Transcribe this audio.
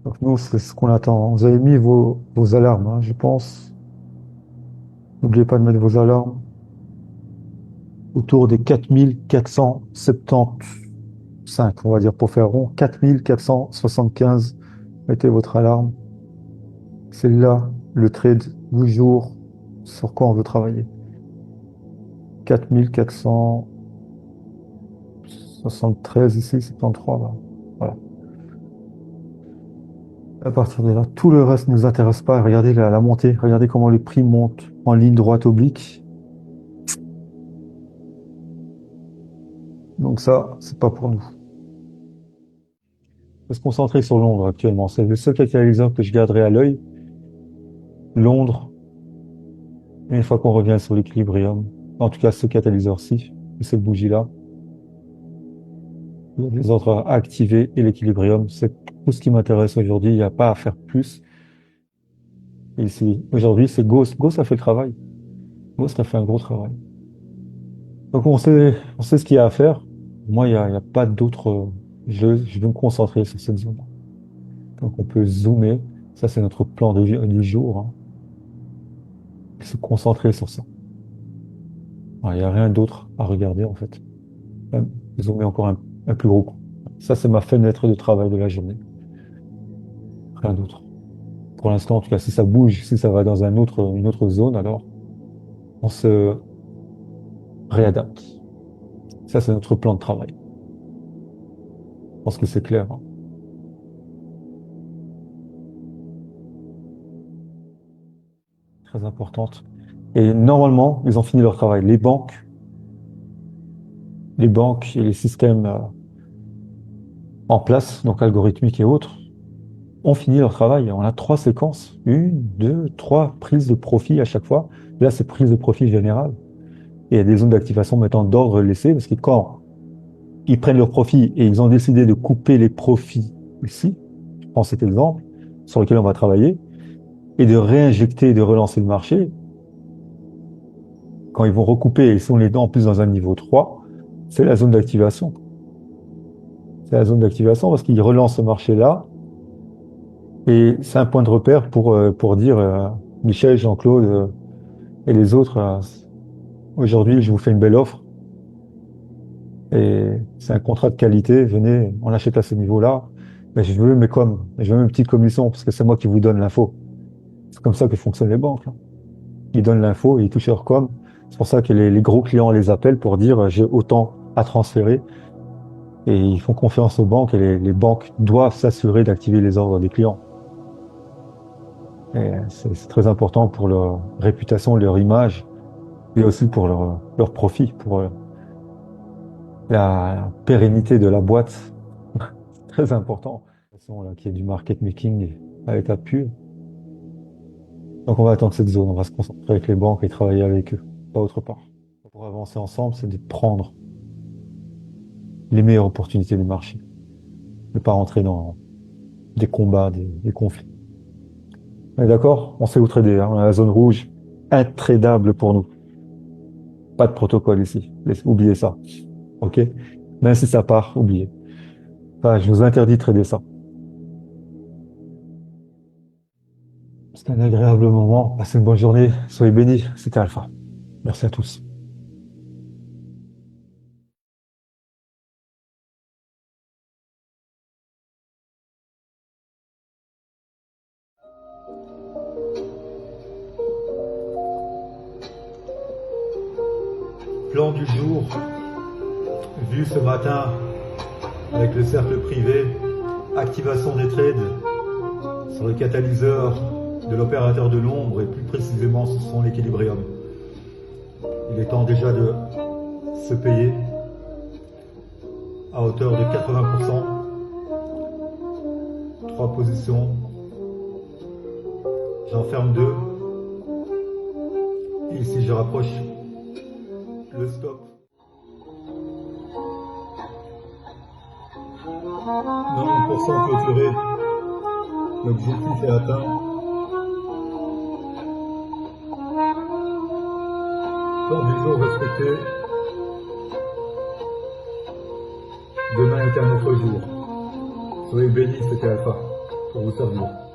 Donc nous, c'est ce qu'on attend. Vous avez mis vos alarmes, hein, je pense. N'oubliez pas de mettre vos alarmes autour des 4475, on va dire pour faire rond. 4475, mettez votre alarme. C'est là le trade du jour sur quoi on veut travailler. 4473 ici, 73 là. Voilà. À partir de là, tout le reste ne nous intéresse pas. Regardez la montée, regardez comment le prix monte en ligne droite oblique. Donc ça, c'est pas pour nous. On va se concentrer sur Londres actuellement. C'est le seul catalyseur que je garderai à l'œil. Londres, une fois qu'on revient sur l'équilibrium, en tout cas ce catalyseur-ci, et cette bougie-là, il y a des ordres à activer et l'équilibrium, c'est tout ce qui m'intéresse aujourd'hui. Il n'y a pas à faire plus. Et ici, aujourd'hui, c'est Ghost. Ghost a fait le travail. Ghost a fait un gros travail. Donc on sait ce qu'il y a à faire. Moi, il y a pas d'autre. Je vais me concentrer sur cette zone-là. Donc on peut zoomer. Ça, c'est notre plan du jour, hein. Se concentrer sur ça. Il n'y a rien d'autre à regarder en fait. Même zoomer encore un plus gros coup. Ça, c'est ma fenêtre de travail de la journée. Rien d'autre. Pour l'instant, en tout cas, si ça bouge, si ça va dans une autre zone, alors on se réadapte. Ça, c'est notre plan de travail. Je pense que c'est clair, hein. Très importante. Et normalement, ils ont fini leur travail. Les banques et les systèmes en place, donc algorithmiques et autres, ont fini leur travail. On a trois séquences, une, deux, trois prises de profit à chaque fois. Là, c'est prise de profit générale. Et il y a des zones d'activation maintenant d'ordre laissé, parce que quand ils prennent leur profit et ils ont décidé de couper les profits ici, je prends cet exemple, sur lequel on va travailler, et de réinjecter, de relancer le marché, quand ils vont recouper et ils sont les dents en plus dans un niveau 3, c'est la zone d'activation. C'est la zone d'activation parce qu'ils relancent ce marché-là et c'est un point de repère pour dire Michel, Jean-Claude et les autres, aujourd'hui, je vous fais une belle offre et c'est un contrat de qualité, venez, on achète à ce niveau-là, mais je veux mes coms, je veux mes petites commissions parce que c'est moi qui vous donne l'info. C'est comme ça que fonctionnent les banques, hein. Ils donnent l'info et ils touchent leur com. C'est pour ça que les gros clients les appellent pour dire j'ai autant à transférer. Et ils font confiance aux banques et les banques doivent s'assurer d'activer les ordres des clients. Et c'est très important pour leur réputation, leur image et aussi pour leur profit, pour la pérennité de la boîte. C'est très important. De toute façon, là, qu'il y ait du market making à l'état pur. Donc on va attendre cette zone, on va se concentrer avec les banques et travailler avec eux, pas autre part. Pour avancer ensemble, c'est de prendre les meilleures opportunités du marché, ne pas rentrer dans des combats, des conflits. On est d'accord? On sait où trader, hein. On a la zone rouge, intradable pour nous. Pas de protocole ici. Oubliez ça. OK? Même si ça part, oubliez. Enfin, je vous interdis de trader ça. C'est un agréable moment. Passez une bonne journée. Soyez bénis. C'était Alpha. Merci à tous. Plan du jour, vu ce matin avec le cercle privé, activation des trades sur le catalyseur de l'opérateur de l'ombre et plus précisément ce sont l'équilibrium. Il est temps déjà de se payer à hauteur de 80%. 3 positions, j'en ferme 2 et ici je rapproche le stop. 90% clôturé, l'objectif est atteint. Temps du jour respecté. Demain est un autre jour. Soyez bénis, c'était Alpha. pour vous servir.